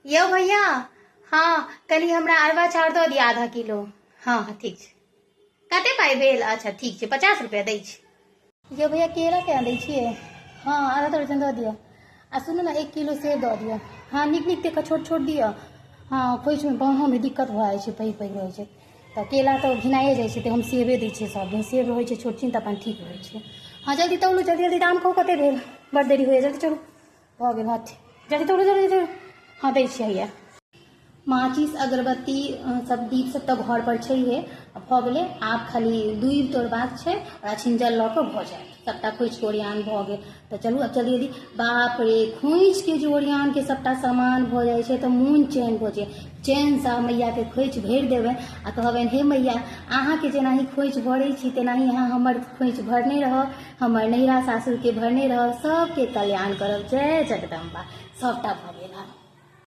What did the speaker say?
यो भैया, हाँ कनी हमरा अरवा चाउर दऽ दिअ आधा किलो। हाँ हाँ ठीक छै। कते पाई भेल? अच्छा ठीक छै, 50 रुपया दै छी। यो भैया केला क्या दै छियै? हाँ आधा दर्जन दऽ दिअ। आ सुनू ने 1 किलो सेब दऽ दिअ। हाँ नीक नीक देखा छोट छोट दिअ। हाँ खोइचमे बाँहमे दिक्कत भऽ जाइ छै, पैघ पैघ रहै छै तऽ केला तऽ घिनाए जाइ छै, तऽ हम सेबे दै छियै सब दिन। सेब रहै छै छोट छीन तऽ अपन ठीक रहै छै। हाँ जल्दी तौलू, जल्दी जल्दी दाम कहू कते भेल? बड़ देरी होइए, जल्दी चलू। भऽ गेल हाथ, जल्दी तौलू जल्दी जल्दी। हाँ दै छियै हैया। माचिस अगरबत्ती सब दीप सब तऽ घर पर छैहे, भऽ गेलै। आब खाली दूइब तोड़बाक छै और अछिंजल लऽ कऽ भऽ जायत। सबटा खोइच के ओरियान भऽ गेल तऽ चलू अब जल्दी जल्दी। बाप रे, खोइच के जे ओरियान के सबटा सामान भऽ जाइ छै तऽ मोन चैन भऽ जाय। चैन सँ मैया के खोइच भरि देबै आ कहबनि हे मैया अहाँके जेनाही खोइच भरै छी तेनाही अहाँ हमर खोइच भरने रहब, हमर नैहरा सासुर के भरने रहब, सबके कल्याण करब। जय जगदम्बा। सबटा भऽ गेल।